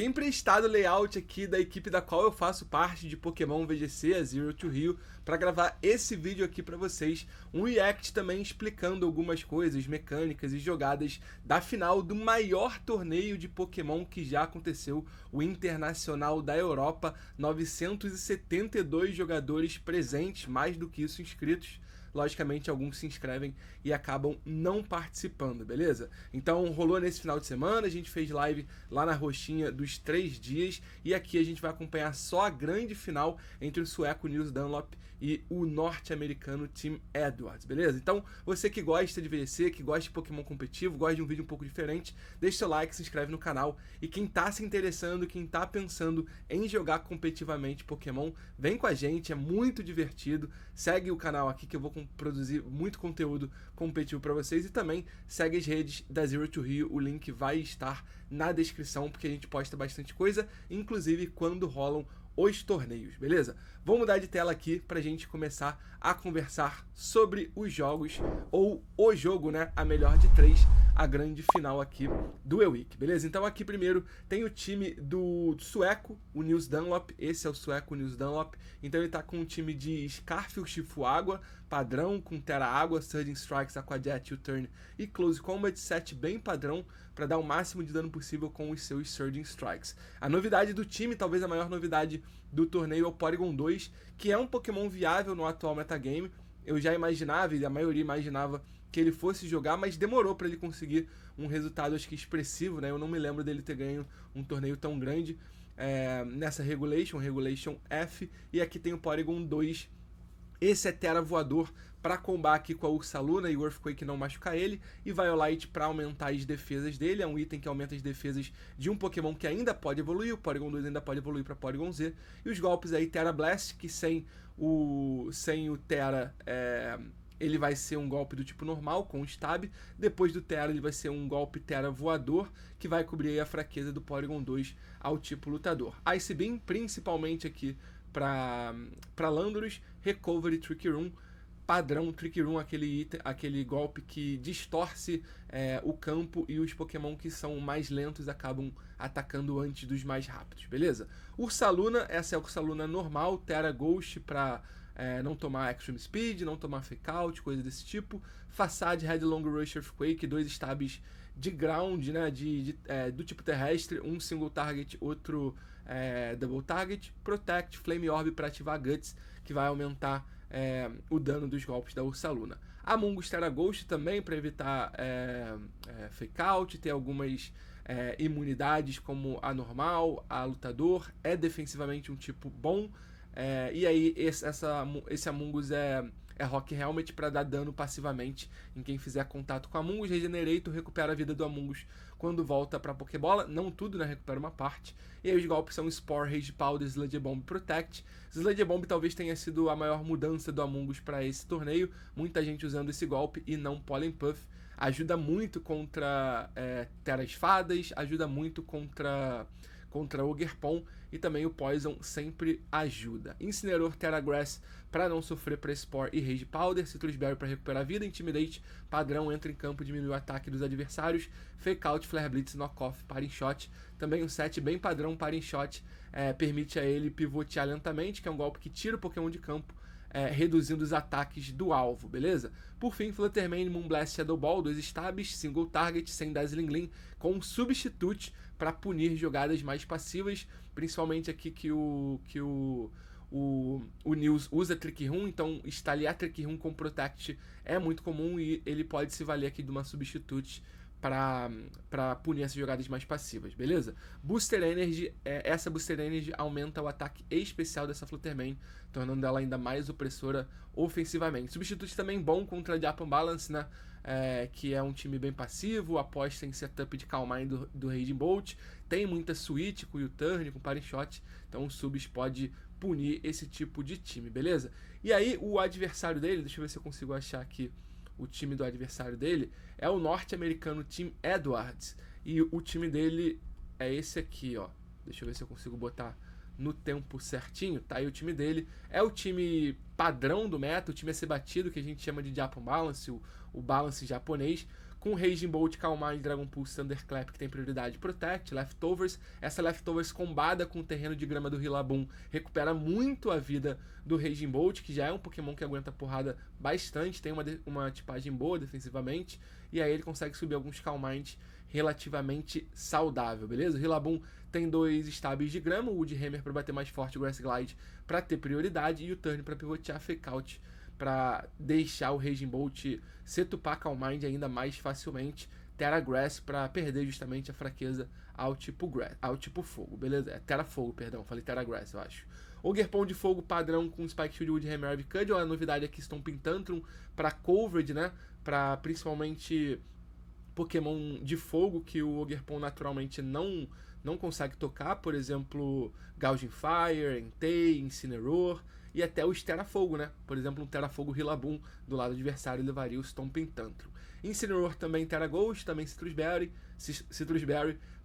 emprestado o layout aqui da equipe da qual eu faço parte de Pokémon VGC, a Zero to Hero, para gravar esse vídeo aqui para vocês, um react também explicando algumas coisas, mecânicas e jogadas da final do maior torneio de Pokémon que já aconteceu, o Internacional da Europa, 972 jogadores presentes, mais do que isso inscritos. Logicamente, alguns se inscrevem e acabam não participando, beleza? Então, rolou nesse final de semana, a gente fez live lá na roxinha dos 3 dias e aqui a gente vai acompanhar só a grande final entre o sueco Nils Dunlop e o norte-americano Team Edwards, beleza? Então, você que gosta de VGC, que gosta de Pokémon competitivo, gosta de um vídeo um pouco diferente, deixa seu like, se inscreve no canal e quem tá se interessando, quem tá pensando em jogar competitivamente Pokémon, vem com a gente, é muito divertido, segue o canal aqui que eu vou produzir muito conteúdo competitivo para vocês e também segue as redes da Zero to Hero, o link vai estar na descrição porque a gente posta bastante coisa, inclusive quando rolam os torneios, beleza? Vou mudar de tela aqui pra gente começar a conversar sobre os jogos, ou o jogo, né, a melhor de 3, a grande final aqui do E-Week, beleza? Então aqui primeiro tem o time do sueco, o Nils Dunlop, esse é o sueco Nils Dunlop, então ele tá com um time de Scarfield Shifu Água, padrão, com Terra Água, Surging Strikes, Aquajet, U-Turn e Close Combat, set bem padrão, para dar o máximo de dano possível com os seus Surging Strikes. A novidade do time, talvez a maior novidade do torneio, é o Porygon 2, que é um Pokémon viável no atual metagame. Eu já imaginava, e a maioria imaginava, que ele fosse jogar, mas demorou para ele conseguir um resultado, acho que expressivo, né? Eu não me lembro dele ter ganho um torneio tão grande nessa Regulation F, e aqui tem o Porygon 2. Esse é Terra Voador para combar aqui com a Ursaluna e o Earthquake não machucar ele, e Violite para aumentar as defesas dele, é um item que aumenta as defesas de um Pokémon que ainda pode evoluir, o Porygon 2 ainda pode evoluir para Porygon Z, e os golpes aí Terra Blast, que sem o Terra ele vai ser um golpe do tipo normal, com o Stab, depois do Terra ele vai ser um golpe Terra Voador, que vai cobrir aí a fraqueza do Porygon 2 ao tipo lutador. Ice Beam, principalmente aqui para Landorus, Recovery Trick Room, padrão Trick Room, aquele golpe que distorce o campo e os Pokémon que são mais lentos acabam atacando antes dos mais rápidos, beleza? Ursaluna, essa é a Ursaluna normal, Terra Ghost para não tomar Extreme Speed, não tomar Fake Out, coisa desse tipo. Facade, Headlong Rush, Earthquake, 2 stabs de ground, né, do tipo terrestre, um single target, outro double target. Protect, Flame Orb para ativar Guts, que vai aumentar o dano dos golpes da Ursaluna. Amoonguss Terra Ghost também para evitar Fake Out, ter algumas imunidades como a normal, a lutador, é defensivamente um tipo bom. E aí esse Amoonguss é Rock Helmet para dar dano passivamente em quem fizer contato com Amoonguss. Regenerator recupera a vida do Amoonguss quando volta para a Pokébola, não tudo, né, recupera uma parte. E aí os golpes são Spore, Rage Powder, Sludge Bomb, Protect. Sludge Bomb talvez tenha sido a maior mudança do Amoonguss para esse torneio, muita gente usando esse golpe e não Pollen Puff. Ajuda muito contra Terras Fadas, ajuda muito contra Ogerpon, e também o Poison sempre ajuda. Incinerador, Terra Grass para não sofrer para Spore e Rage Powder, Citrus Berry para recuperar a vida, Intimidate, padrão, entra em campo, diminui o ataque dos adversários, Fake Out, Flare Blitz, Knockoff, Parting Shot, também um set bem padrão, Parting Shot, permite a ele pivotear lentamente, que é um golpe que tira o Pokémon de campo, reduzindo os ataques do alvo, beleza? Por fim, Fluttermane, Moonblast, Shadow Ball, 2 stabs, single target, sem Dazzling Gleam, com um substitute para punir jogadas mais passivas, principalmente aqui que o Nils usa Trick Room, então estaliar Trick Room com Protect é muito comum e ele pode se valer aqui de uma substitute para punir essas jogadas mais passivas, beleza? Booster Energy, essa Booster Energy aumenta o ataque especial dessa Fluttermane, tornando ela ainda mais opressora ofensivamente. Substituto também bom contra a Japan Balance, né? Que é um time bem passivo, aposta em setup de Calm Mind do Raging Bolt, tem muita switch com U-Turn, com Parting Shot, então o Subs pode punir esse tipo de time, beleza? E aí o adversário dele, deixa eu ver se eu consigo achar aqui o time do adversário dele, é o norte-americano Team Edwards, e o time dele é esse aqui, ó, deixa eu ver se eu consigo botar no tempo certinho, tá? E o time dele é o time padrão do meta, o time a ser batido, que a gente chama de Japan Balance, o balance japonês, com Raging Bolt, Calm Mind, Dragon Pulse, Thunderclap, que tem prioridade Protect, Leftovers. Essa Leftovers combada com o terreno de grama do Rillaboom recupera muito a vida do Raging Bolt, que já é um Pokémon que aguenta porrada bastante, tem uma tipagem boa defensivamente, e aí ele consegue subir alguns Calm Mind relativamente saudável, beleza? O Rillaboom tem 2 stabs de grama, o Woodhammer para bater mais forte, o Grass Glide para ter prioridade, e o Turn para pivotear, Fake Out para deixar o Raging Bolt setupar Calm Mind ainda mais facilmente, Tera Grass para perder justamente a fraqueza ao tipo fogo, beleza? Tera Fogo, perdão, falei Tera Grass, eu acho. Ogerpon de fogo padrão com Spike Shield, Woodhammer, Arvicudgel. A novidade aqui, Stomping Tantrum para coverage, né? Para principalmente Pokémon de fogo que o Ogerpon naturalmente não consegue tocar, por exemplo, Gouging Fire, Entei, Incineroar, e até o Tera-Fogo, né? Por exemplo, um Tera-Fogo Rillaboom do lado adversário levaria o Stomping Tantrum. Incineroar também Tera Ghost, também Citrus Berry,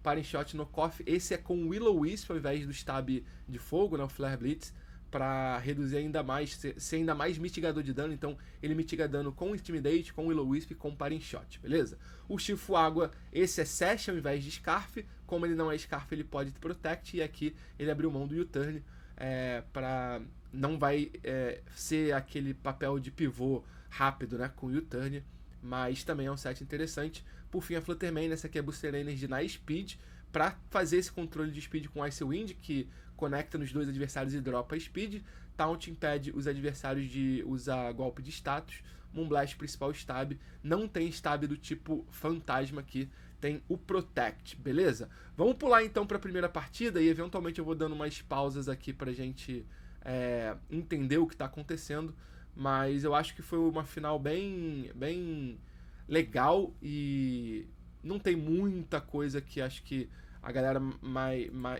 Parting Shot, Knockoff. Esse é com Will-O-Wisp ao invés do Stab de fogo, né? O Flare Blitz, para reduzir ainda mais, ser ainda mais mitigador de dano. Então ele mitiga dano com Intimidate, com Will-O-Wisp e com Parting Shot, beleza? O Chifo Água, esse é Sash ao invés de Scarf. Como ele não é Scarf, ele pode Protect, e aqui ele abriu mão do U-Turn, para não vai ser aquele papel de pivô rápido, né, com o U-Turn, mas também é um set interessante. Por fim, a Fluttermane, essa aqui é Booster Energy na Speed, para fazer esse controle de Speed com Ice Wind, que conecta nos 2 adversários e dropa Speed. Taunt impede os adversários de usar golpe de status. Moonblast, principal stab, não tem stab do tipo fantasma aqui, tem o Protect, beleza? Vamos pular então para a primeira partida, e eventualmente eu vou dando umas pausas aqui pra gente entender o que está acontecendo, mas eu acho que foi uma final bem legal, e não tem muita coisa que acho que a galera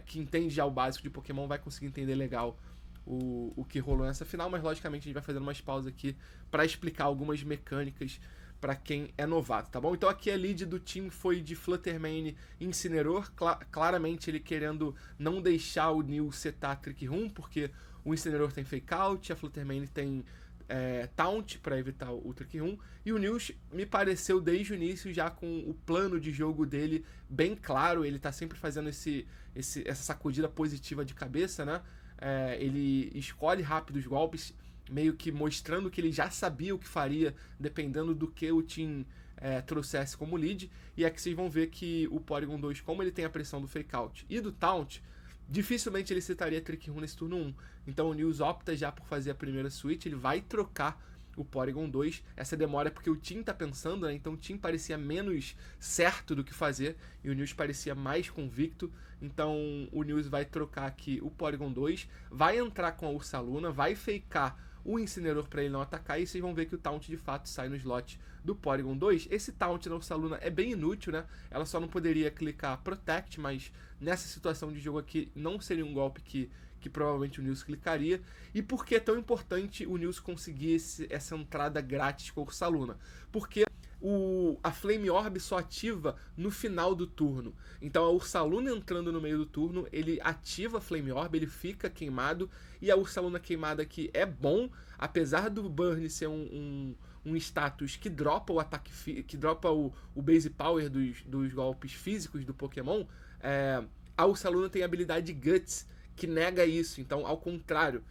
que entende já o básico de Pokémon vai conseguir entender legal o que rolou nessa final, mas logicamente a gente vai fazendo umas pausas aqui para explicar algumas mecânicas para quem é novato, tá bom? Então aqui a lead do time foi de Fluttermane e Incineroar, claramente ele querendo não deixar o Neil setar Trick Room, porque o Incineroar tem Fake Out, a Fluttermane tem Taunt para evitar o Trick Room, e o Neil me pareceu desde o início já com o plano de jogo dele bem claro. Ele tá sempre fazendo essa sacudida positiva de cabeça, né? Ele escolhe rápido os golpes, meio que mostrando que ele já sabia o que faria, dependendo do que o team trouxesse como lead. E aqui vocês vão ver que o Porygon 2, como ele tem a pressão do Fake Out e do Taunt, dificilmente ele setaria Trick Room nesse turno 1. Então o Nils opta já por fazer a primeira switch, ele vai trocar o Porygon 2. Essa demora é porque o Tim tá pensando, né? Então o Tim parecia menos certo do que fazer e o Nils parecia mais convicto. Então o Nils vai trocar aqui o Porygon 2, vai entrar com a Ursaluna, vai fakear o Incineroar para ele não atacar, e vocês vão ver que o Taunt de fato sai no slot do Porygon 2. Esse Taunt na Ursaluna é bem inútil, né? Ela só não poderia clicar Protect, mas nessa situação de jogo aqui não seria um golpe que provavelmente o Nils clicaria. E por que é tão importante o Nils conseguir essa entrada grátis com a Ursaluna? Porque a Flame Orb só ativa no final do turno. Então a Ursaluna entrando no meio do turno, ele ativa a Flame Orb, ele fica queimado, e a Ursaluna queimada aqui é bom, apesar do Burn ser um status que dropa o ataque, que dropa o base power dos golpes físicos do Pokémon. A Ursaluna tem a habilidade Guts, que nega isso. Então, ao contrário,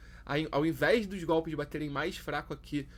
ao invés dos golpes baterem mais fraco aqui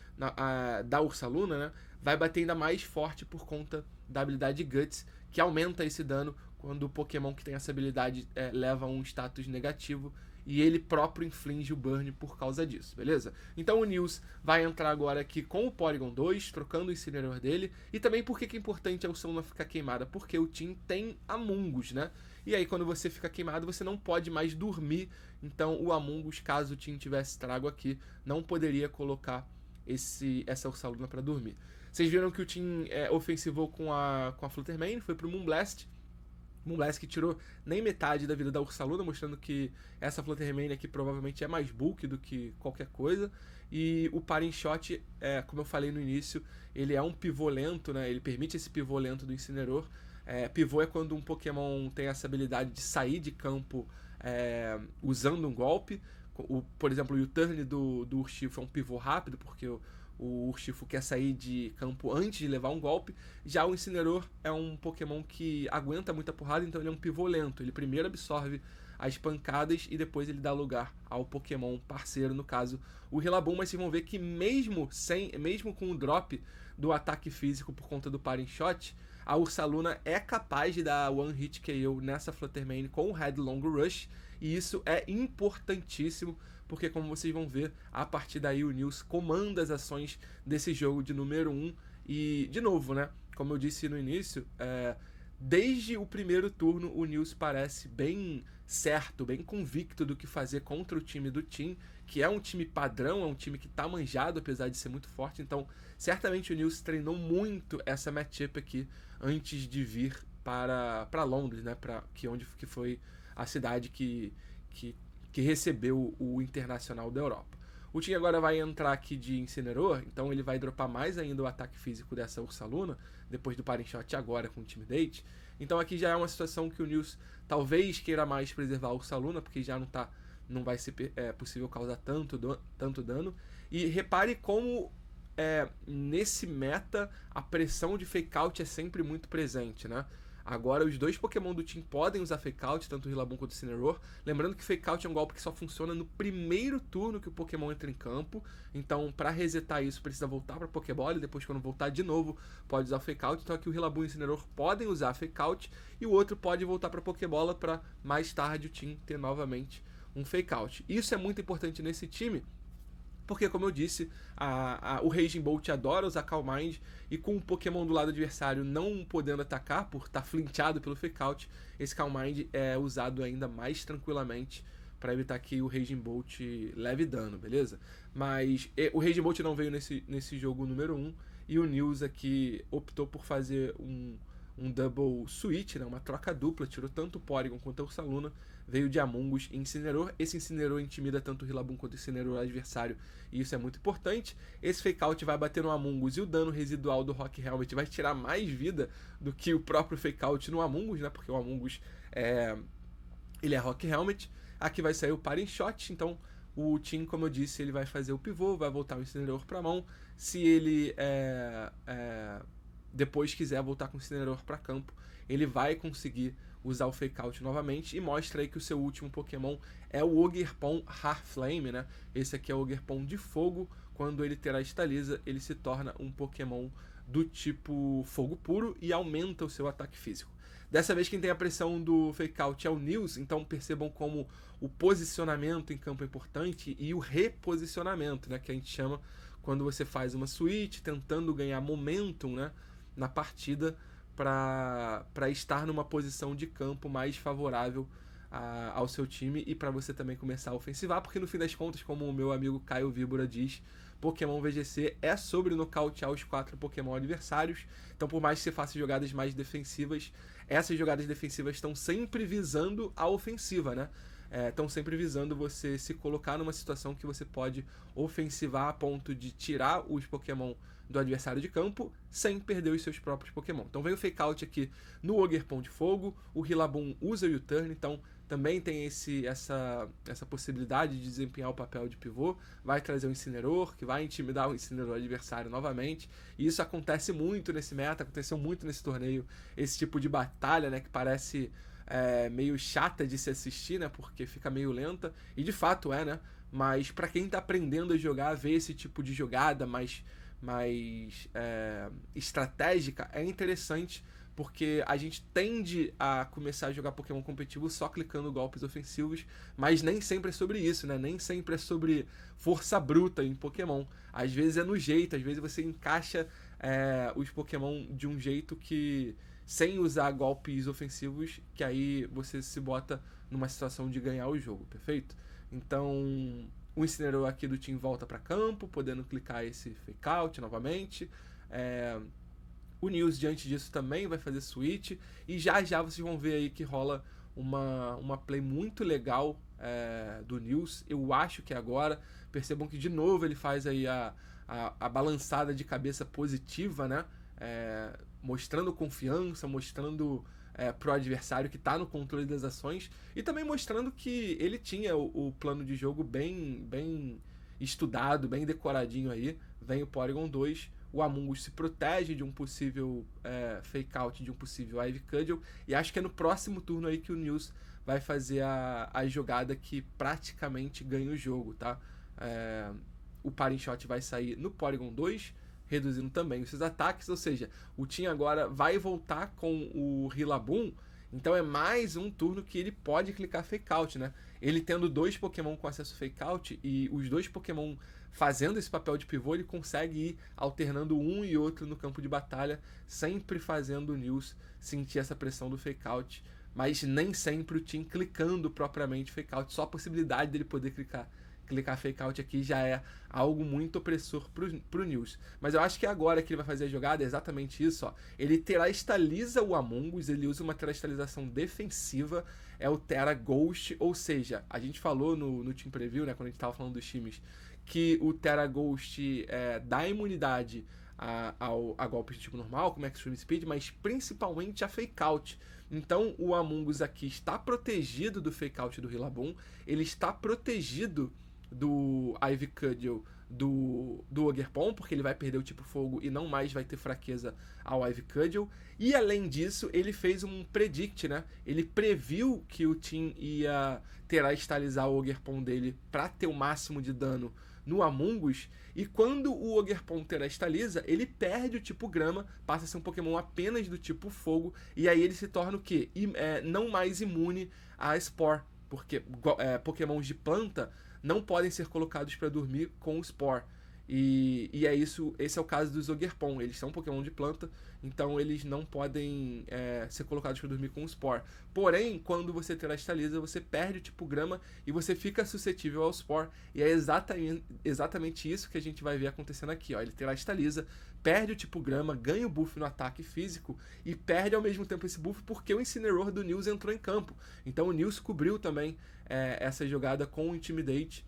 da Ursaluna, né, vai bater ainda mais forte por conta da habilidade Guts, que aumenta esse dano quando o Pokémon que tem essa habilidade leva um status negativo, e ele próprio inflige o Burn por causa disso, beleza? Então o Nils vai entrar agora aqui com o Porygon 2, trocando o Incineroar dele. E também por que é importante a Ursaluna ficar queimada? Porque o Team tem Amoonguss, né? E aí quando você fica queimado, você não pode mais dormir. Então o Amoonguss, caso o Team tivesse trago aqui, não poderia colocar essa Ursaluna para dormir. Vocês viram que o Team ofensivou com a Fluttermane, foi pro Moonblast. Moonblast que tirou nem metade da vida da Ursaluna, mostrando que essa Fluttermane aqui provavelmente é mais bulk do que qualquer coisa. E o Parting Shot, como eu falei no início, ele é um pivô lento, né? Ele permite esse pivô lento do Incineroar. Pivô é quando um Pokémon tem essa habilidade de sair de campo usando um golpe. Por exemplo, o U-Turn do Urshifu é um pivô rápido, porque o Urshifu quer sair de campo antes de levar um golpe. Já o Incineroar é um Pokémon que aguenta muita porrada, então ele é um pivô lento. Ele primeiro absorve as pancadas e depois ele dá lugar ao Pokémon parceiro, no caso o Rillaboom. Mas vocês vão ver que mesmo com o drop do ataque físico por conta do Parting Shot, a Ursaluna é capaz de dar One Hit KO nessa Fluttermane com o Headlong Rush, e isso é importantíssimo, porque como vocês vão ver, a partir daí o Nils comanda as ações desse jogo de número 1, e de novo, né, como eu disse no início, desde o primeiro turno o Nils parece bem certo, bem convicto do que fazer contra o time do Team, que é um time padrão, é um time que tá manjado, apesar de ser muito forte. Então certamente o Nils treinou muito essa matchup aqui antes de vir para Londres, né, que foi a cidade que recebeu o Internacional da Europa. O Team agora vai entrar aqui de Incineroar, então ele vai dropar mais ainda o ataque físico dessa Ursaluna, depois do Parting Shot agora com o Intimidate. Então aqui já é uma situação que o Nils talvez queira mais preservar a Ursaluna, porque já não vai ser possível causar tanto dano. E repare como nesse meta a pressão de Fake Out é sempre muito presente, né? Agora os dois Pokémon do Team podem usar Fake Out, tanto o Rillaboom quanto o Incineroar. Lembrando que Fake Out é um golpe que só funciona no primeiro turno que o Pokémon entra em campo. Então, para resetar isso, precisa voltar para Pokébola, e depois, quando voltar de novo, pode usar Fake Out. Então aqui o Rillaboom e o Incineroar podem usar Fake Out, e o outro pode voltar para Pokébola para mais tarde o Team ter novamente um Fake Out. Isso é muito importante nesse time, porque, como eu disse, o Raging Bolt adora usar Calm Mind, e com o Pokémon do lado adversário não podendo atacar por estar flinchado pelo Fake Out, esse Calm Mind é usado ainda mais tranquilamente para evitar que o Raging Bolt leve dano, beleza? Mas o Raging Bolt não veio nesse jogo número 1, e o Nils aqui optou por fazer um double switch, né, uma troca dupla, tirou tanto o Porygon quanto a Ursaluna, veio de Amoonguss e Incineroar. Esse Incineroar intimida tanto o Rillaboom quanto o Incineroar adversário, e isso é muito importante. Esse Fake Out vai bater no Amoonguss, e o dano residual do Rock Helmet vai tirar mais vida do que o próprio Fake Out no Amoonguss, né, porque o Amoonguss ele é Rock Helmet. Aqui vai sair o Parting Shot, então o Team, como eu disse, ele vai fazer o pivô, vai voltar o Incineroar pra mão. Se ele depois quiser voltar com o Incineroar para campo, ele vai conseguir usar o Fake Out novamente, e mostra aí que o seu último Pokémon é o Ogerpon Heartflame, né? Esse aqui é o Ogerpon de fogo. Quando ele terá Estaliza, ele se torna um Pokémon do tipo fogo puro e aumenta o seu ataque físico. Dessa vez quem tem a pressão do Fake Out é o Nils, então percebam como o posicionamento em campo é importante, e o reposicionamento, né, que a gente chama quando você faz uma switch tentando ganhar momentum, né, na partida, para estar numa posição de campo mais favorável ao seu time, e para você também começar a ofensivar, porque no fim das contas, como o meu amigo Caio Víbora diz, Pokémon VGC é sobre nocautear os 4 Pokémon adversários. Então, por mais que você faça jogadas mais defensivas, essas jogadas defensivas estão sempre visando a ofensiva, né? Estão sempre visando você se colocar numa situação que você pode ofensivar a ponto de tirar os Pokémon do adversário de campo sem perder os seus próprios Pokémon. Então vem o Fake Out aqui no Ogerpon de fogo, o Rillaboom usa o U-Turn, então também tem essa possibilidade de desempenhar o papel de pivô. Vai trazer o Incineroar, que vai intimidar o Incineroar adversário novamente, e isso acontece muito nesse meta, aconteceu muito nesse torneio, esse tipo de batalha, né, que parece meio chata de se assistir, né, porque fica meio lenta, e de fato né, mas pra quem tá aprendendo a jogar, ver esse tipo de jogada mais estratégica é interessante, porque a gente tende a começar a jogar Pokémon competitivo só clicando golpes ofensivos, mas nem sempre é sobre isso, né? Nem sempre é sobre força bruta em Pokémon. Às vezes é no jeito, às vezes você encaixa os Pokémon de um jeito que, sem usar golpes ofensivos, que aí você se bota numa situação de ganhar o jogo, perfeito? Então, o Incineroar aqui do Team volta para campo, podendo clicar esse Fake Out novamente. O Nils, diante disso, também vai fazer switch, e já vocês vão ver aí que rola uma play muito legal do Nils. Eu acho que agora, percebam que de novo ele faz aí a balançada de cabeça positiva, né? Mostrando confiança, mostrando pro adversário que tá no controle das ações, e também mostrando que ele tinha o plano de jogo bem estudado, bem decoradinho aí. Vem o Porygon 2, o Amoonguss se protege de um possível fake out, de um possível Ivy Cudgel, e acho que é no próximo turno aí que o Nils vai fazer a jogada que praticamente ganha o jogo, tá? O Parting Shot vai sair no Porygon 2, reduzindo também os seus ataques, ou seja, o Tim agora vai voltar com o Rillaboom, então é mais um turno que ele pode clicar Fake Out, né? Ele tendo 2 Pokémon com acesso Fake Out e os 2 Pokémon fazendo esse papel de pivô, ele consegue ir alternando um e outro no campo de batalha, sempre fazendo o Nils sentir essa pressão do Fake Out, mas nem sempre o Tim clicando propriamente Fake Out, só a possibilidade dele poder clicar Fake Out aqui já é algo muito opressor pro Nils. Mas eu acho que agora que ele vai fazer a jogada é exatamente isso, ó. Ele terastaliza o Amoonguss, ele usa uma terastalização defensiva, é o Tera Ghost, ou seja, a gente falou no Team Preview, né, quando a gente tava falando dos times, que o Tera Ghost dá imunidade a golpes de tipo normal, como Extreme Speed, mas principalmente a Fake Out. Então o Amoonguss aqui está protegido do Fake Out do Rillaboom, ele está protegido do Ivy Cudgel do Ogerpon, porque ele vai perder o tipo fogo e não mais vai ter fraqueza ao Ivy Cudgel. E além disso, ele fez um predict, né? Ele previu que o Tim ia terastalizar o Ogerpon dele para ter o máximo de dano no Amoonguss, e quando o Ogerpon terastaliza, ele perde o tipo grama, passa a ser um Pokémon apenas do tipo fogo, e aí ele se torna o quê? Não mais imune a Spore, porque Pokémons de planta não podem ser colocados para dormir com o Spore. E é isso, esse é o caso dos Ogerpon. Eles são Pokémon de planta, então eles não podem ser colocados para dormir com o Spore. Porém, quando você terastaliza, você perde o tipo grama e você fica suscetível ao Spore. E é exatamente isso que a gente vai ver acontecendo aqui, ó. Ele terastaliza, perde o tipo grama, ganha o buff no ataque físico e perde ao mesmo tempo esse buff porque o Incineroar do Nils entrou em campo. Então o Nils cobriu também essa jogada com o Intimidate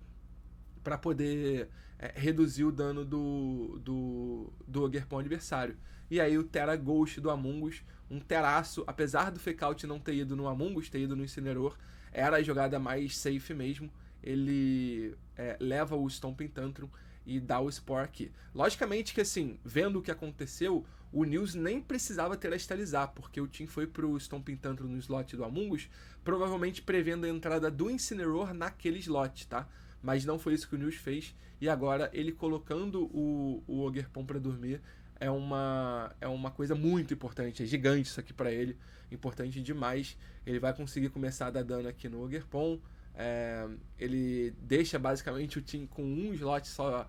para poder reduzir o dano do Ogerpon adversário. E aí o Tera Ghost do Amoonguss, um teraço, apesar do Fake Out não ter ido no Amoonguss, ter ido no Incineroar, era a jogada mais safe mesmo. Ele leva o Stomping Tantrum e dá o Spore aqui. Logicamente que assim, vendo o que aconteceu, o Nils nem precisava terastalizar, porque o Tim foi pro Stomping Tantrum no slot do Amoonguss, provavelmente prevendo a entrada do Incineroar naquele slot, tá? Mas não foi isso que o Nils fez, e agora ele colocando o Ogerpon para dormir é uma coisa muito importante, é gigante isso aqui para ele, importante demais. Ele vai conseguir começar a dar dano aqui no Ogerpon, ele deixa basicamente o Tim com um slot só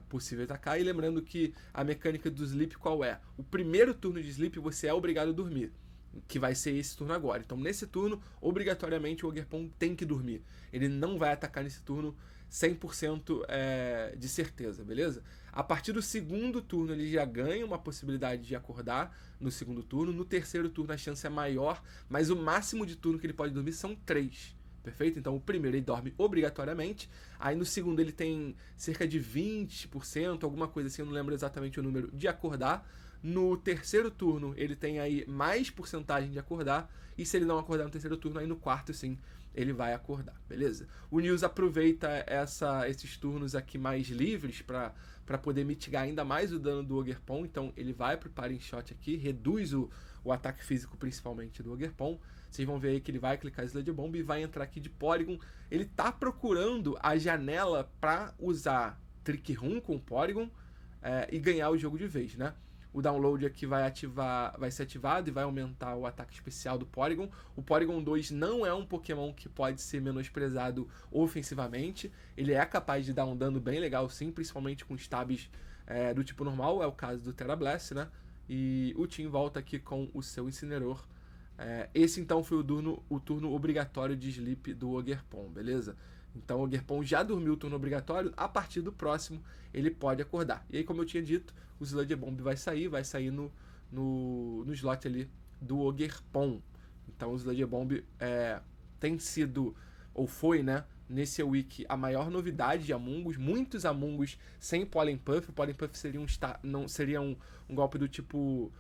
possível atacar, e lembrando que a mecânica do Sleep qual é? O primeiro turno de Sleep você é obrigado a dormir, que vai ser esse turno agora. Então nesse turno, obrigatoriamente o Ogerpon tem que dormir. Ele não vai atacar nesse turno 100% de certeza, beleza? A partir do segundo turno ele já ganha uma possibilidade de acordar no segundo turno. No terceiro turno a chance é maior, mas o máximo de turno que ele pode dormir são 3. Perfeito? Então o primeiro ele dorme obrigatoriamente, aí no segundo ele tem cerca de 20%, alguma coisa assim, eu não lembro exatamente o número, de acordar. No terceiro turno ele tem aí mais porcentagem de acordar, e se ele não acordar no terceiro turno, aí no quarto sim ele vai acordar, beleza? O Nils aproveita esses turnos aqui mais livres para poder mitigar ainda mais o dano do Ogerpon, então ele vai pro Parting Shot aqui, reduz o ataque físico principalmente do Ogerpon. Vocês vão ver aí que ele vai clicar Sludge Bomb e vai entrar aqui de Porygon. Ele tá procurando a janela para usar Trick Room com o Porygon e ganhar o jogo de vez, né? O download aqui vai ser ativado e vai aumentar o ataque especial do Porygon. O Porygon 2 não é um Pokémon que pode ser menosprezado ofensivamente. Ele é capaz de dar um dano bem legal sim, principalmente com stabs do tipo normal, é o caso do Tera Blast, né? E o Tim volta aqui com o seu Incineroar. Esse então foi o turno obrigatório de Sleep do Ogerpon, beleza? Então o Ogerpon já dormiu o turno obrigatório, a partir do próximo ele pode acordar. E aí, como eu tinha dito, o Sludge Bomb vai sair no slot ali do Ogerpon. Então o Sludge Bomb tem sido, ou foi, né, nesse week a maior novidade de Amoonguss. Muitos Amoonguss sem Pollen Puff. O Pollen Puff seria um golpe do tipo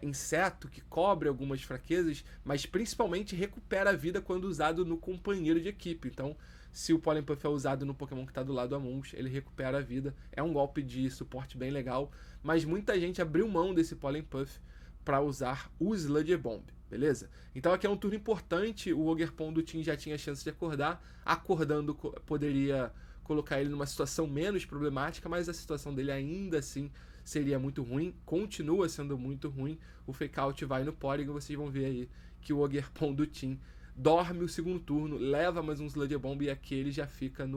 inseto que cobre algumas fraquezas, mas principalmente recupera a vida quando usado no companheiro de equipe. Então, se o Pollen Puff é usado no Pokémon que está do lado do Amoonguss, ele recupera a vida. É um golpe de suporte bem legal, mas muita gente abriu mão desse Pollen Puff para usar o Sludge Bomb, beleza? Então aqui é um turno importante, o Ogerpon do Team já tinha chance de acordar, acordando poderia colocar ele numa situação menos problemática, mas a situação dele ainda assim seria muito ruim, continua sendo muito ruim. O Fake Out vai no Porygon, vocês vão ver aí que o Ogerpon do Team dorme o segundo turno, leva mais um Sludge Bomb e aqui ele já fica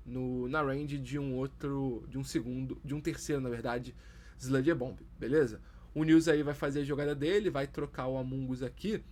na range de um terceiro, na verdade, Sludge Bomb, beleza? O Nils aí vai fazer a jogada dele, vai trocar o Amoonguss aqui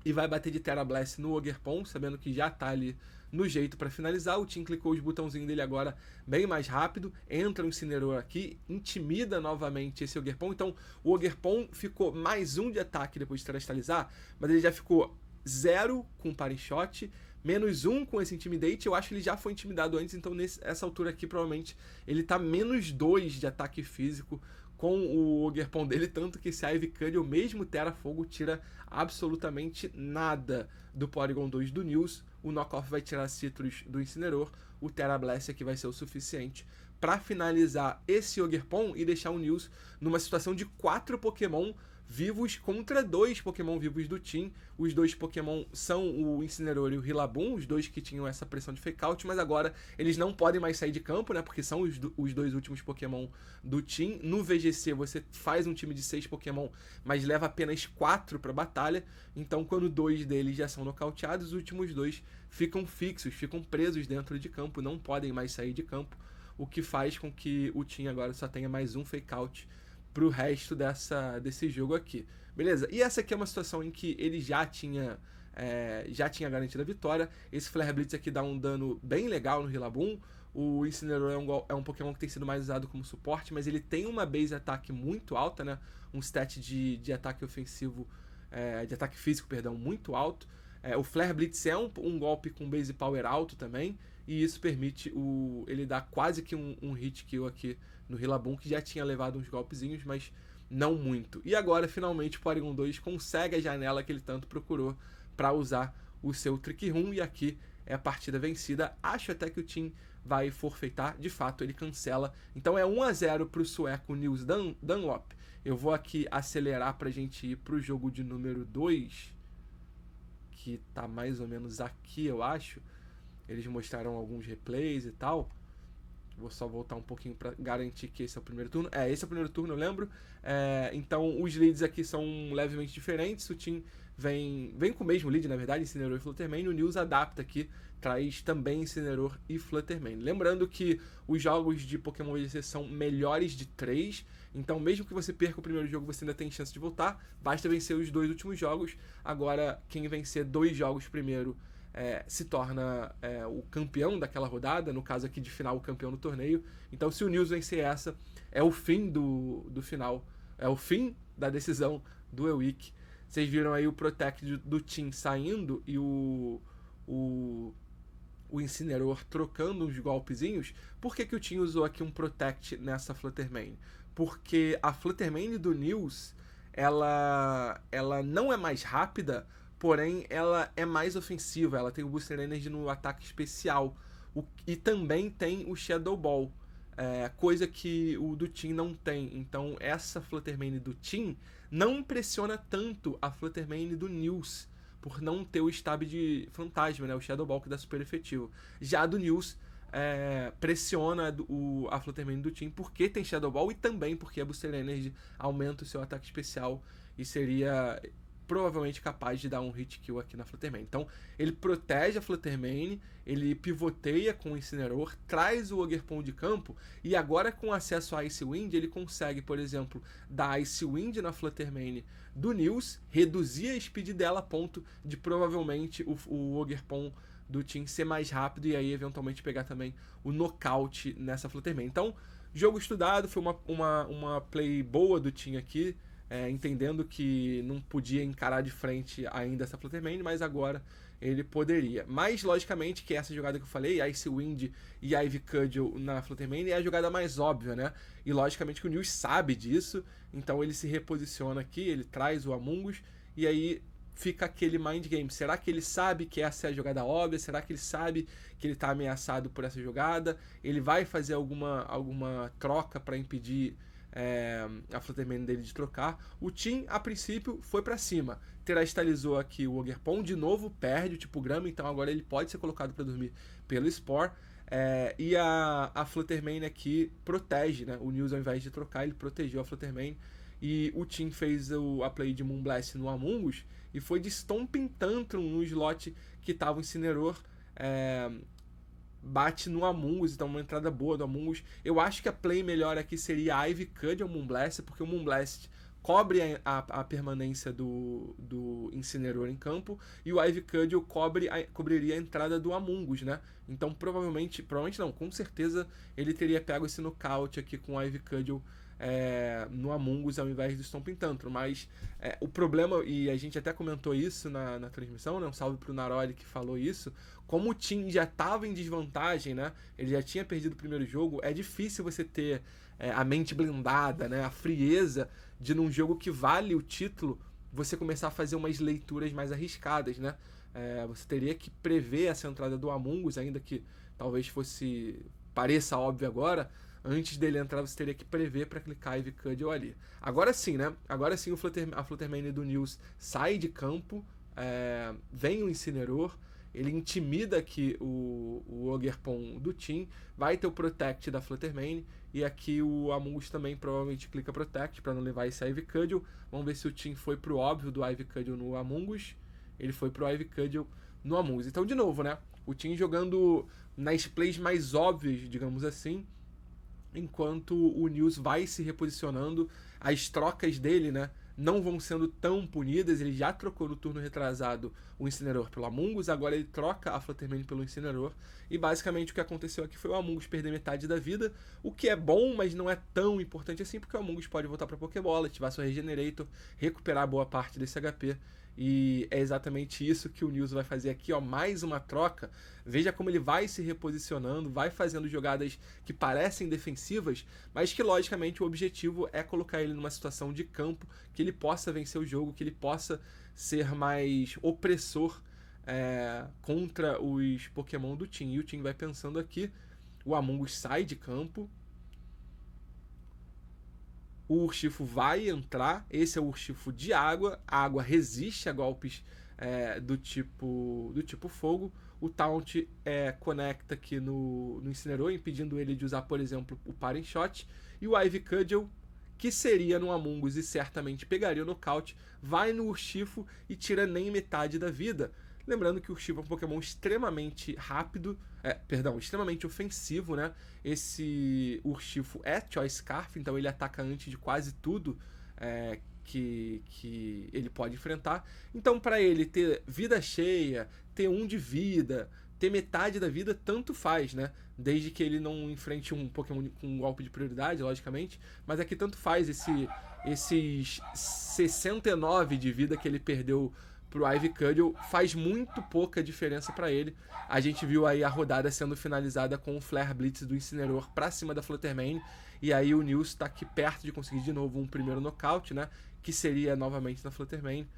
e vai bater de Tera Blast no Ogerpon, sabendo que já tá ali no jeito para finalizar. O Tim clicou os botãozinhos dele agora bem mais rápido, entra o Incineroar aqui, intimida novamente esse Ogerpon. Então o Ogerpon ficou mais um de ataque depois de terastalizar, mas ele já ficou 0 com o Parry Shot, menos 1 com esse Intimidate. Eu acho que ele já foi intimidado antes, então nessa altura aqui provavelmente ele tá menos 2 de ataque físico com o Ogerpon dele, tanto que esse Ivy Curry, o mesmo Terra Fogo, tira absolutamente nada do Porygon 2 do Nils. O Knockoff vai tirar Citrus do Incineroar, o Tera Blast aqui vai ser o suficiente para finalizar esse Ogerpon e deixar o Nils numa situação de 4 Pokémon vivos contra 2 Pokémon vivos do Team. Os 2 Pokémon são o Incineroar e o Rillaboom, os dois que tinham essa pressão de Fake Out, mas agora eles não podem mais sair de campo, né? Porque são os 2 últimos Pokémon do Team. No VGC você faz um time de 6 Pokémon, mas leva apenas 4 para batalha. Então quando 2 deles já são nocauteados, os últimos 2 ficam fixos, ficam presos dentro de campo, não podem mais sair de campo, o que faz com que o Team agora só tenha mais um Fake Out pro resto desse jogo aqui, beleza? E essa aqui é uma situação em que ele já tinha garantido a vitória. Esse Flare Blitz aqui dá um dano bem legal no Rillaboom. O Incineroar é um Pokémon que tem sido mais usado como suporte, mas ele tem uma base ataque muito alta, né? Um stat de ataque ofensivo, de ataque físico, perdão, muito alto. O Flare Blitz é um golpe com base power alto também, e isso permite ele dar quase que um hit kill aqui no Rillaboom, que já tinha levado uns golpezinhos, mas não muito. E agora, finalmente, o Porygon 2 consegue a janela que ele tanto procurou para usar o seu Trick Room, e aqui é a partida vencida. Acho até que o Team vai forfeitar, de fato ele cancela. Então é 1-0 para o sueco Nils Dunlop. Eu vou aqui acelerar para a gente ir para o jogo de número 2, que tá mais ou menos aqui, eu acho. Eles mostraram alguns replays e tal. Vou só voltar um pouquinho para garantir que esse é o primeiro turno. Esse é o primeiro turno, eu lembro. Então os leads aqui são levemente diferentes. O Team vem com o mesmo lead, na verdade, Incineroar e Fluttermane. O Nils adapta aqui, traz também Incineroar e Fluttermane. Lembrando que os jogos de Pokémon VGC são melhores de 3. Então mesmo que você perca o primeiro jogo, você ainda tem chance de voltar. Basta vencer os 2 últimos jogos. Agora, quem vencer 2 jogos primeiro se torna o campeão daquela rodada, no caso aqui de final, o campeão do torneio. Então se o Nils vencer essa, é o fim do final, é o fim da decisão do E-Week. Vocês viram aí o Protect do Team saindo e o Incineroar trocando uns golpezinhos. Por que o Team usou aqui um Protect nessa Fluttermane? Porque a Fluttermane do Nils, ela não é mais rápida, porém ela é mais ofensiva, ela tem o Booster Energy no ataque especial, e também tem o Shadow Ball, coisa que o do Team não tem. Então essa Fluttermane do Team não impressiona tanto a Fluttermane do Nils, por não ter o stab de fantasma, né, o Shadow Ball, que dá super efetivo. Já a do Nils pressiona a Fluttermane do Team porque tem Shadow Ball, e também porque a Booster Energy aumenta o seu ataque especial e seria provavelmente capaz de dar um hit kill aqui na Fluttermane. Então ele protege a Fluttermane, ele pivoteia com o Incineroar, traz o Ogerpon de campo, e agora com acesso a Ice Wind ele consegue, por exemplo, dar Ice Wind na Fluttermane do Nils, reduzir a speed dela a ponto de provavelmente o Ogerpon do Team ser mais rápido e aí eventualmente pegar também o nocaute nessa Fluttermane. Então, jogo estudado, foi uma play boa do Team aqui, entendendo que não podia encarar de frente ainda essa Fluttermane, mas agora ele poderia. Mas, logicamente, que essa jogada que eu falei, Icewind e Ivy Cudgel na Fluttermane, é a jogada mais óbvia, né? E, logicamente, que o Nils sabe disso, então ele se reposiciona aqui, ele traz o Amungus, e aí fica aquele mind game. Será que ele sabe que essa é a jogada óbvia? Será que ele sabe que ele está ameaçado por essa jogada? Ele vai fazer alguma troca para impedir a Fluttermane dele de trocar? O Tim, a princípio, foi para cima. Terastalizou aqui o Ogerpon, de novo perde o tipo grama, então agora ele pode ser colocado para dormir pelo Spore. E a Fluttermane aqui protege, né? O Nils, ao invés de trocar, ele protegeu a Fluttermane. E o Tim fez a play de Moonblast no Amungus e foi de Stomping Tantrum no slot que tava o Incineroar. Bate no Amungus, então uma entrada boa do Amungus. Eu acho que a play melhor aqui seria a Ivy Cudgel Moonblast, porque o Moonblast cobre a permanência do Incineroar em campo, e o Ivy Cudgel cobriria a entrada do Amungus, né? Então provavelmente não, com certeza ele teria pego esse nocaute aqui com o Ivy Cudgel no Amungus ao invés do Stomping Tantrum, mas o problema, e a gente até comentou isso na transmissão, né? Um salve pro Naroli que falou isso, como o time já estava em desvantagem, né? Ele já tinha perdido o primeiro jogo, é difícil você ter a mente blindada, né? A frieza de num jogo que vale o título, você começar a fazer umas leituras mais arriscadas, né? Você teria que prever essa entrada do Amungus, ainda que talvez pareça óbvio agora. Antes dele entrar, você teria que prever para clicar Ivy Cudgel ali. Agora sim, né? Agora sim a Fluttermane do Nils sai de campo, vem o Incineroar, ele intimida aqui o Ogerpon do Tim, vai ter o Protect da Fluttermane, e aqui o Amungus também provavelmente clica Protect para não levar esse Ivy Cudgel. Vamos ver se o Tim foi pro óbvio do Ivy Cudgel no Amungus. Ele foi pro Ivy Cudgel no Amungus. Então, de novo, né? O Tim jogando nas plays mais óbvias, digamos assim, enquanto o Nils vai se reposicionando, as trocas dele, né, não vão sendo tão punidas. Ele já trocou no turno retrasado o Incineroar pelo Amungus, agora ele troca a Fluttermane pelo Incineroar, e basicamente o que aconteceu aqui foi o Amungus perder metade da vida, o que é bom, mas não é tão importante assim, porque o Amungus pode voltar pra Pokébola, ativar seu Regenerator, recuperar boa parte desse HP, e é exatamente isso que o Nils vai fazer aqui, ó, mais uma troca. Veja como ele vai se reposicionando, vai fazendo jogadas que parecem defensivas, mas que logicamente o objetivo é colocar ele numa situação de campo que ele possa vencer o jogo, que ele possa ser mais opressor contra os Pokémon do Tim. E o Tim vai pensando aqui, o Amungus sai de campo, o Urshifu vai entrar, esse é o Urshifu de água, a água resiste a golpes do tipo fogo. O Taunt conecta aqui no Incineroar, impedindo ele de usar, por exemplo, o Parting Shot. E o Ivy Cudgel, que seria no Amungus e certamente pegaria o nocaute, vai no Urshifu e tira nem metade da vida. Lembrando que o Urshifu é um Pokémon extremamente rápido, extremamente ofensivo, né? Esse Urshifu é Choice Scarf, então ele ataca antes de quase tudo que ele pode enfrentar. Então, para ele ter vida cheia, ter 1 de vida, ter metade da vida, tanto faz, né? Desde que ele não enfrente um Pokémon com um golpe de prioridade, logicamente. Mas aqui tanto faz esses 69 de vida que ele perdeu pro Ivy Cudgel, faz muito pouca diferença para ele. A gente viu aí a rodada sendo finalizada com o Flare Blitz do Incineroar pra cima da Fluttermane, e aí o Nils tá aqui perto de conseguir de novo um primeiro nocaute, né, que seria novamente na Fluttermane.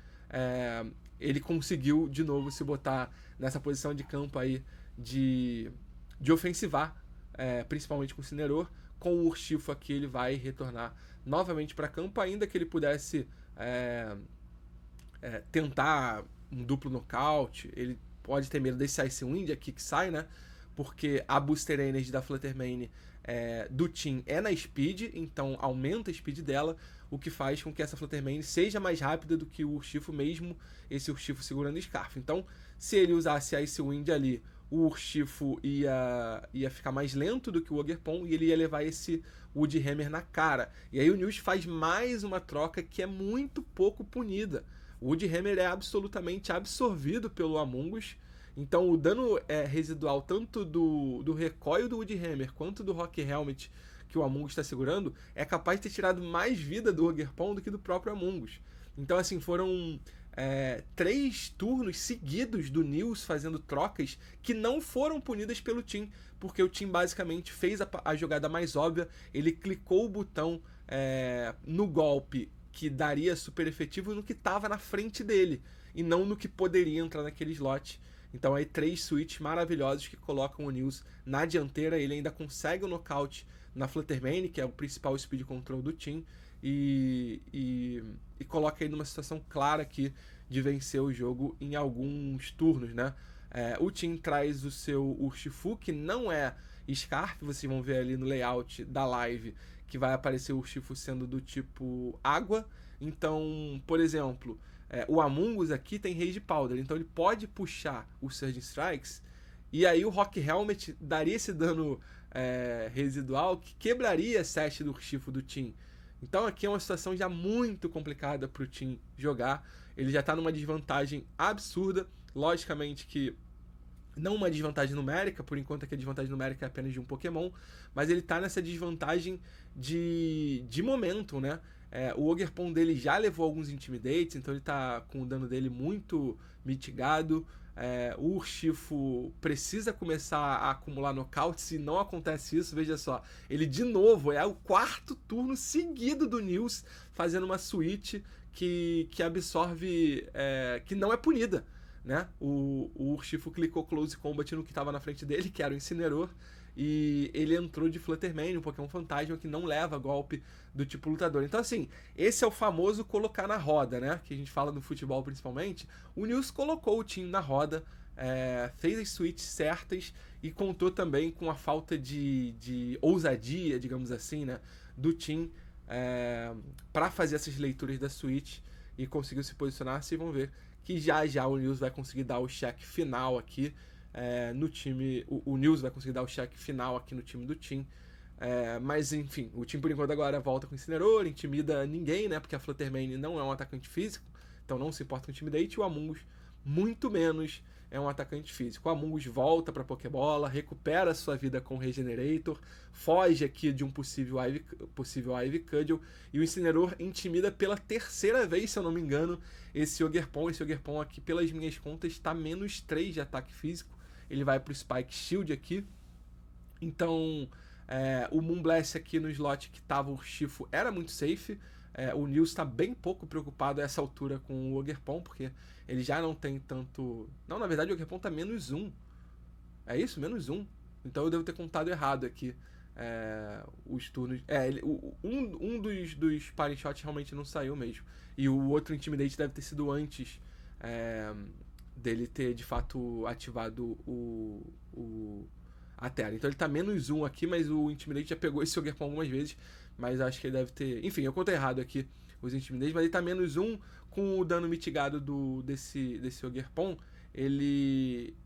Ele conseguiu de novo se botar nessa posição de campo aí de ofensivar, principalmente com o Incineroar. Com o Urshifu aqui ele vai retornar novamente para campo, ainda que ele pudesse tentar um duplo nocaute. Ele pode ter medo desse Icewind aqui que sai, né? Porque a Booster Energy da Fluttermane do Tim é na Speed, então aumenta a Speed dela, o que faz com que essa Fluttermane seja mais rápida do que o Urshifu, mesmo esse Urshifu segurando o Scarf. Então, se ele usasse Icewind ali, o Urshifu ia ficar mais lento do que o Ogerpon, e ele ia levar esse Woodhammer na cara. E aí o Nils faz mais uma troca que é muito pouco punida. O Woodhammer é absolutamente absorvido pelo Amungus, então o dano residual tanto do recoil do Woodhammer quanto do Rock Helmet que o Amungus está segurando é capaz de ter tirado mais vida do Ogerpon do que do próprio Amungus. Então, assim, foram 3 turnos seguidos do Nils fazendo trocas que não foram punidas pelo Tim, porque o Tim basicamente fez a jogada mais óbvia, ele clicou o botão no golpe que daria super efetivo no que estava na frente dele, e não no que poderia entrar naquele slot. Então aí 3 switches maravilhosos que colocam o Nils na dianteira, ele ainda consegue o nocaute na Fluttermane, que é o principal speed control do Tim, e coloca ele numa situação clara aqui de vencer o jogo em alguns turnos, né? O Tim traz o seu Urshifu, que não é Scarf, vocês vão ver ali no layout da live que vai aparecer o Urshifu sendo do tipo água. Então, por exemplo, o Among Us aqui tem Rage Powder, então ele pode puxar o Surging Strikes, e aí o Rock Helmet daria esse dano residual que quebraria a set do Urshifu do Tim. Então aqui é uma situação já muito complicada para o Tim jogar. Ele já está numa desvantagem absurda. Logicamente que não uma desvantagem numérica, por enquanto aqui a desvantagem numérica é apenas de um Pokémon, mas ele está nessa desvantagem de momento, né? O Ogerpon dele já levou alguns Intimidates, então ele está com o dano dele muito mitigado. O Urshifu precisa começar a acumular nocaute. Se não acontece isso, veja só, ele de novo é o 4º turno seguido do Nils fazendo uma switch que absorve, que não é punida, né? O Urshifu clicou Close Combat no que estava na frente dele, que era o Incineroar, e ele entrou de Fluttermane, um Pokémon fantasma que não leva golpe do tipo lutador. Então assim, esse é o famoso colocar na roda, né? Que a gente fala no futebol principalmente. O Nils colocou o time na roda, fez as switches certas e contou também com a falta de ousadia, digamos assim, né? Do time para fazer essas leituras da switch, e conseguiu se posicionar. Vocês vão ver que já o Nils vai conseguir dar o check final aqui no time. O Nils vai conseguir dar o check final aqui no time do Tim. Mas enfim, o time por enquanto agora volta com o Incineroar, intimida ninguém, né? Porque a Fluttermane não é um atacante físico, então não se importa com o Intimidate. E o Among Us, muito menos, é um atacante físico. O Among Us volta pra Pokébola, recupera sua vida com o Regenerator, foge aqui de um possível Ivy Cudgel, e o Incineroar intimida pela 3ª vez, se eu não me engano, esse Ogerpon. Esse Ogerpon aqui, pelas minhas contas, está -3 de ataque físico. Ele vai pro Spike Shield aqui. Então, o Moonblast aqui no slot que tava o Urshifu era muito safe. O Nils está bem pouco preocupado a essa altura com o Ogerpon, porque ele já não tem tanto... Não, na verdade o Ogerpon tá -1. É isso? -1. Então eu devo ter contado errado aqui os turnos. Um dos party shots realmente não saiu mesmo. E o outro Intimidate deve ter sido antes dele ter de fato ativado a tela. Então ele tá -1 aqui, mas o Intimidate já pegou esse Ogerpon algumas vezes. Mas acho que ele deve ter... Enfim, eu contei errado aqui os Intimidates, mas ele tá -1 com o dano mitigado desse Ogerpon.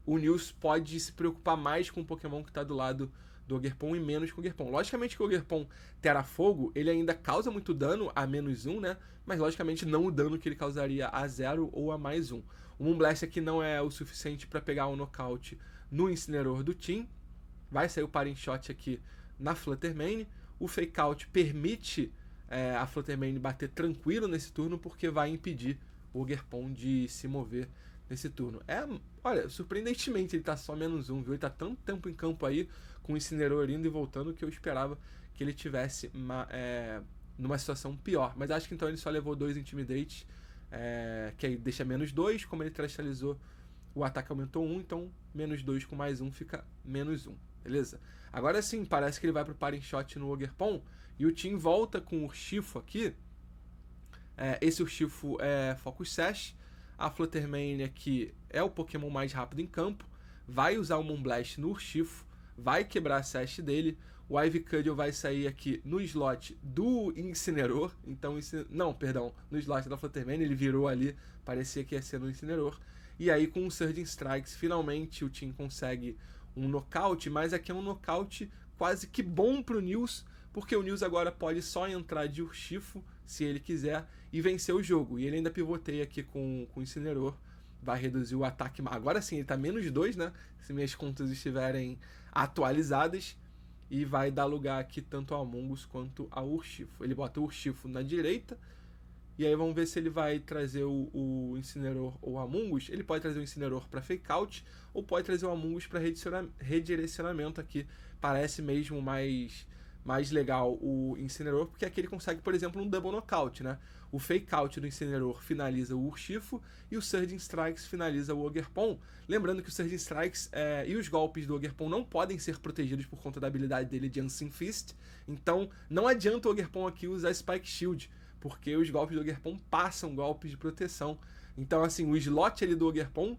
O Nils pode se preocupar mais com o Pokémon que tá do lado do Ogerpon e menos com o Ogerpon. Logicamente que o Ogerpon Terra Fogo, ele ainda causa muito dano a -1, né? Mas logicamente não o dano que ele causaria a 0 ou a +1. O Moonblast aqui não é o suficiente para pegar o nocaute no Incineroar do Tim. Vai sair o Parting Shot aqui na Fluttermane. O Fake Out permite a Fluttermane bater tranquilo nesse turno, porque vai impedir o Ogerpon de se mover nesse turno. Olha, surpreendentemente ele tá só -1, viu? Ele tá tanto tempo em campo aí, com o Incineroar indo e voltando, que eu esperava que ele tivesse numa situação pior. Mas acho que então ele só levou 2 Intimidates, que aí deixa -2, como ele cristalizou, o ataque aumentou 1, então -2 com +1 fica -1, beleza? Agora sim, parece que ele vai pro Parting Shot no Ogerpon, e o Tim volta com o Urshifu aqui. Esse Urshifu é Focus Sash. A Fluttermane aqui é o Pokémon mais rápido em campo, vai usar o Moonblast no Urshifu, vai quebrar a Sash dele. O Ivy Cudgel vai sair aqui no slot do Incineroar, então, no slot da Fluttermane, ele virou ali, parecia que ia ser no Incineroar. E aí com o Surging Strikes, finalmente o Tim consegue um nocaute, mas aqui é um nocaute quase que bom pro Nils, porque o Nils agora pode só entrar de Urshifu, se ele quiser, e vencer o jogo. E ele ainda pivoteia aqui com o Incineroar, vai reduzir o ataque. Agora sim, ele tá -2, né? Se minhas contas estiverem atualizadas, e vai dar lugar aqui tanto ao Among Us quanto ao Urshifu. Ele bota o Urshifu na direita, E aí vamos ver se ele vai trazer o Incineroar ou o Amoonguss. Ele pode trazer o Incineroar para Fake Out, ou pode trazer o Amoonguss para redirecionamento aqui. Parece mesmo mais legal o Incineroar, porque aqui ele consegue, por exemplo, um Double Knockout, né? O Fake Out do Incineroar finaliza o Urshifu e o Surging Strikes finaliza o Ogerpon. Lembrando que o Surging Strikes e os golpes do Ogerpon não podem ser protegidos por conta da habilidade dele de Unseen Fist. Então não adianta o Ogerpon aqui usar Spike Shield, porque os golpes do Ogerpon passam golpes de proteção. Então assim, o slot ali do Ogerpon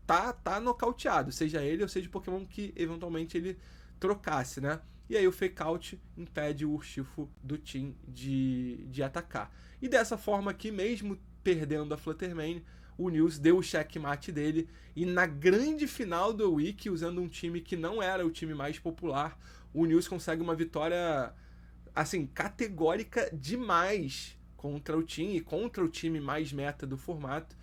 tá nocauteado, seja ele ou seja o Pokémon que eventualmente ele trocasse, né? E aí o Fake Out impede o Urshifu do Team de atacar. E dessa forma aqui, mesmo perdendo a Fluttermane, o Nils deu o checkmate dele. E na grande final do Week, usando um time que não era o time mais popular, o Nils consegue uma vitória, assim, categórica demais contra o Team e contra o time mais meta do formato.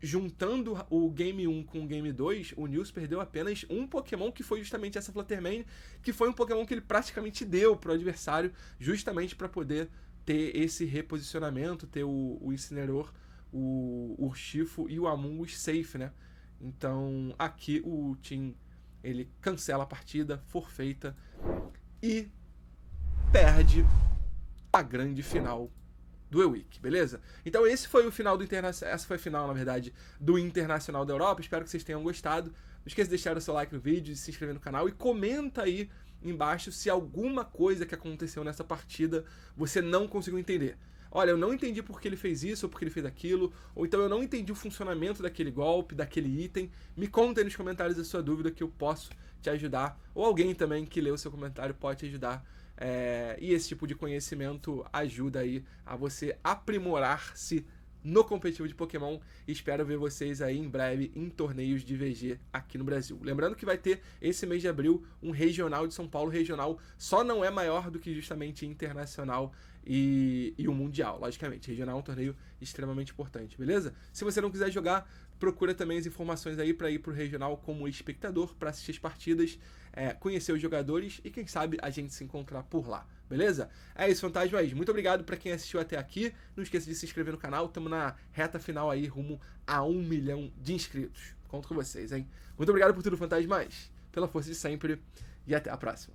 Juntando o Game 1 com o Game 2, o Nils perdeu apenas um Pokémon, que foi justamente essa Fluttermane, que foi um Pokémon que ele praticamente deu pro adversário, justamente para poder ter esse reposicionamento, ter o Incineroar, o Urshifu e o Amoonguss safe, né? Então aqui o Team ele cancela a partida, forfeita e perde a grande final do E-Week, beleza? Então esse foi o final do Internacional, essa foi a final, na verdade, do Internacional da Europa. Espero que vocês tenham gostado. Não esqueça de deixar o seu like no vídeo, de se inscrever no canal e comenta aí embaixo se alguma coisa que aconteceu nessa partida você não conseguiu entender. Olha, eu não entendi por que ele fez isso ou por que ele fez aquilo, ou então eu não entendi o funcionamento daquele golpe, daquele item. Me conta aí nos comentários a sua dúvida que eu posso te ajudar, ou alguém também que lê o seu comentário pode te ajudar. E esse tipo de conhecimento ajuda aí a você aprimorar-se no competitivo de Pokémon. Espero ver vocês aí em breve em torneios de VG aqui no Brasil. Lembrando que vai ter esse mês de abril um regional de São Paulo. Regional só não é maior do que justamente internacional e o mundial, logicamente. Regional é um torneio extremamente importante, beleza? Se você não quiser jogar, procura também as informações aí para ir pro regional como espectador, para assistir as partidas, conhecer os jogadores e quem sabe a gente se encontrar por lá, beleza? É isso, Fantasmas. Muito obrigado para quem assistiu até aqui. Não esqueça de se inscrever no canal. Estamos na reta final aí, rumo a 1 milhão de inscritos. Conto com vocês, hein? Muito obrigado por tudo, Fantasmas. Pela força de sempre e até a próxima.